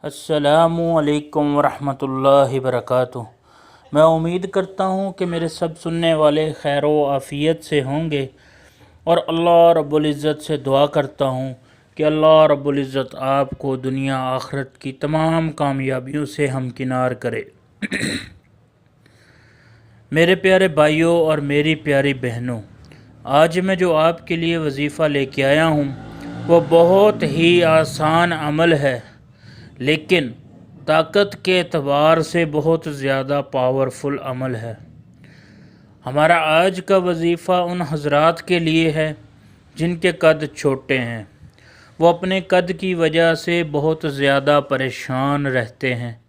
अस्सलामुअलैकुम वरहमतुल्लाहि वबरकातुह। मैं उम्मीद करता हूँ कि मेरे सब सुनने वाले खैर व आफ़ियत से होंगे और अल्लाह रब्बुल इज़्ज़त से दुआ करता हूँ कि अल्लाह रब्बुल इज़्ज़त आपको दुनिया आखिरत की तमाम कामयाबियों से हमकिनार करे। मेरे प्यारे भाइयों और मेरी प्यारी बहनों, आज मैं जो आपके लिए वजीफ़ा लेके आया हूँ वो बहुत ही आसान अमल है, लेकिन ताकत के एतबार से बहुत ज़्यादा पावरफुल अमल है। हमारा आज का वजीफ़ा उन हज़रात के लिए है जिनके कद छोटे हैं, वो अपने कद की वजह से बहुत ज़्यादा परेशान रहते हैं,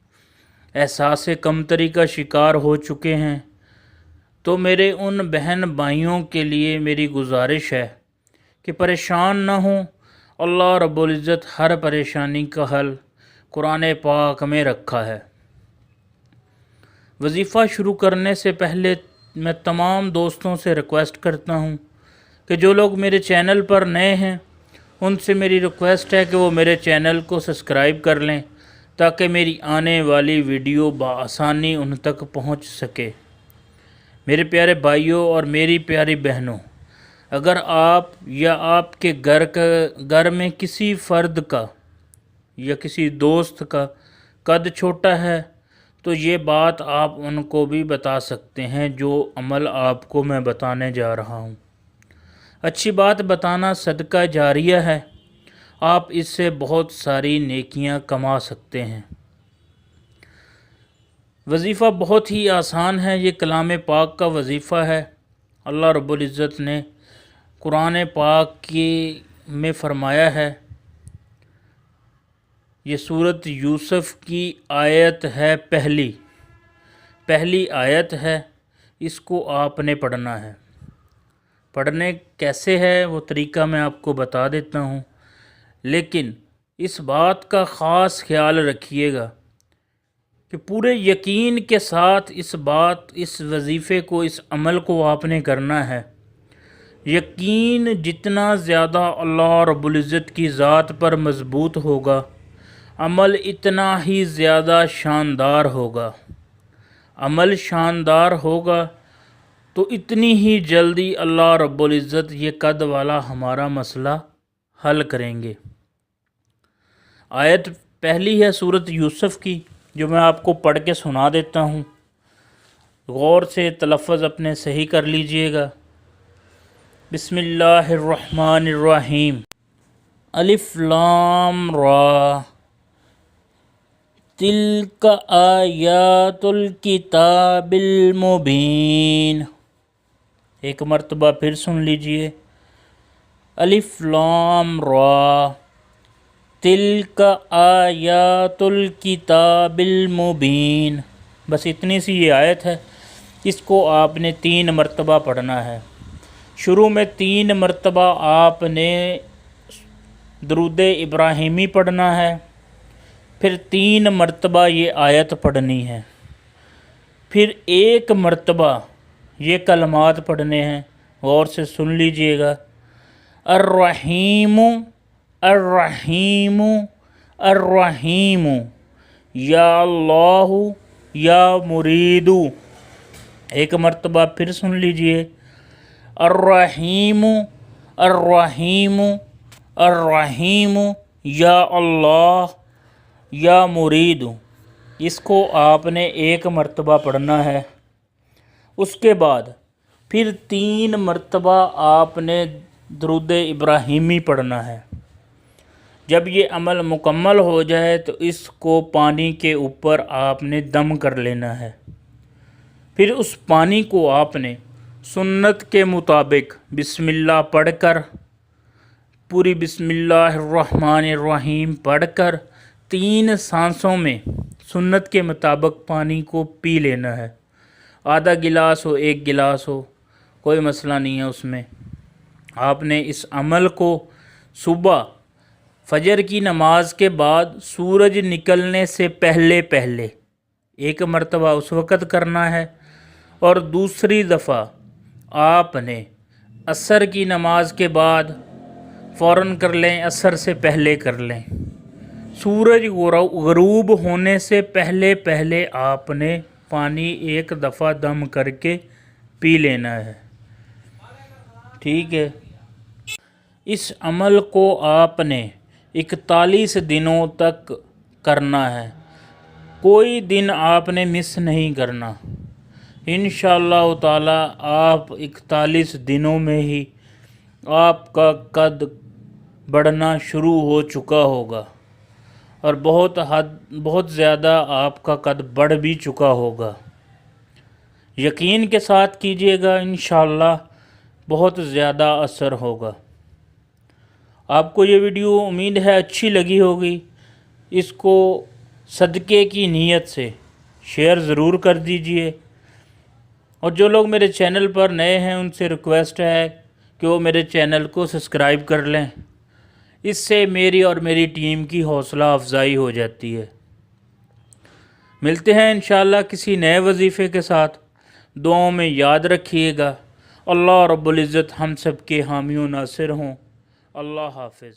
एहसास कमतरी का शिकार हो चुके हैं। तो मेरे उन बहन भाइयों के लिए मेरी गुजारिश है कि परेशान न हों। अल्लाह रब्बुल इज़्ज़त हर परेशानी का हल कुरान पाक में रखा है। वजीफ़ा शुरू करने से पहले मैं तमाम दोस्तों से रिक्वेस्ट करता हूँ कि जो लोग मेरे चैनल पर नए हैं उनसे मेरी रिक्वेस्ट है कि वो मेरे चैनल को सब्सक्राइब कर लें ताकि मेरी आने वाली वीडियो बआसानी उन तक पहुँच सके। मेरे प्यारे भाइयों और मेरी प्यारी बहनों, अगर आप या आपके घर में किसी फ़र्द का या किसी दोस्त का कद छोटा है तो ये बात आप उनको भी बता सकते हैं जो अमल आपको मैं बताने जा रहा हूँ। अच्छी बात बताना सदका जारिया है, आप इससे बहुत सारी नेकियां कमा सकते हैं। वजीफ़ा बहुत ही आसान है, ये कलाम पाक का वजीफ़ा है। अल्लाह रब्बुल इज़्ज़त ने कुरान पाक में फ़रमाया है, ये सूरत यूसुफ की आयत है, पहली आयत है। इसको आपने पढ़ना है। पढ़ने कैसे है वो तरीका मैं आपको बता देता हूँ, लेकिन इस बात का ख़ास ख्याल रखिएगा कि पूरे यकीन के साथ इस वजीफ़े को, इस अमल को आपने करना है। यकीन जितना ज़्यादा अल्लाह रब्बुल इज़्ज़त की ज़ात पर मज़बूत होगा, अमल इतना ही ज़्यादा शानदार होगा। अमल शानदार होगा तो इतनी ही जल्दी अल्लाह रब्बुल इज़्ज़त ये कद वाला हमारा मसला हल करेंगे। आयत पहली है सूरत यूसुफ की, जो मैं आपको पढ़ के सुना देता हूँ। गौर से तलफ़्फ़ुज़ अपने सही कर लीजिएगा। बिस्मिल्लाहिर्रहमानिर्रहीम। अलिफ लाम रा तिल्क आयातुल किताबिल मुबीन। एक मर्तबा फिर सुन लीजिए। अलिफ लाम रा तिल्क आयातुल किताबिल मुबीन। बस इतनी सी ये आयत है, इसको आपने 3 मरतबा पढ़ना है। शुरू में 3 मरतबा आपने दरूद इब्राहिमी पढ़ना है, फिर 3 मरतबा ये आयत पढ़नी है, फिर 1 मरतबा ये कलमात पढ़ने हैं। गौर से सुन लीजिएगा। अर्रहीमु अर्रहीमु अर्रहीमु या अल्लाहु या मुरीदु। एक मरतबा फिर सुन लीजिए। अर्रहीमु अर्रहीमु अर्रहीमु या अल्लाह या मुरीदु। इसको आपने 1 मरतबा पढ़ना है। उसके बाद फिर 3 मरतबा आपने दरूद इब्राहिमी पढ़ना है। जब ये अमल मुकम्मल हो जाए तो इसको पानी के ऊपर आपने दम कर लेना है। फिर उस पानी को आपने सुन्नत के मुताबिक बिस्मिल्लाह पढ़कर, पूरी बिस्मिल्लाहिर्रहमानिर्रहीम पढ़कर 3 सांसों में सुन्नत के मुताबिक पानी को पी लेना है। आधा गिलास हो, 1 गिलास हो, कोई मसला नहीं है उसमें। आपने इस अमल को सुबह फजर की नमाज के बाद सूरज निकलने से पहले 1 मरतबा उस वक़्त करना है, और दूसरी दफ़ा आपने असर की नमाज के बाद फ़ौरन कर लें, असर से पहले कर लें। سورج غروب ہونے سے پہلے پہلے آپ نے پانی ایک دفعہ دم کر کے پی لینا ہے، ٹھیک ہے۔ اس عمل کو آپ نے 41 دنوں تک کرنا ہے، کوئی دن آپ نے مس نہیں کرنا۔ انشاءاللہ تعالی آپ 41 دنوں میں ہی آپ کا قد بڑھنا شروع ہو چکا ہوگا، اور بہت زیادہ آپ کا قد بڑھ بھی چکا ہوگا۔ یقین کے ساتھ کیجئے گا، انشاءاللہ بہت زیادہ اثر ہوگا۔ آپ کو یہ ویڈیو امید ہے اچھی لگی ہوگی، اس کو صدقے کی نیت سے شیئر ضرور کر دیجئے، اور جو لوگ میرے چینل پر نئے ہیں ان سے ریکویسٹ ہے کہ وہ میرے چینل کو سبسکرائب کر لیں، اس سے میری اور میری ٹیم کی حوصلہ افزائی ہو جاتی ہے۔ ملتے ہیں انشاءاللہ کسی نئے وظیفے کے ساتھ، دعاؤں میں یاد رکھیے گا۔ اللہ رب العزت ہم سب کے حامی و ناصر ہوں۔ اللہ حافظ۔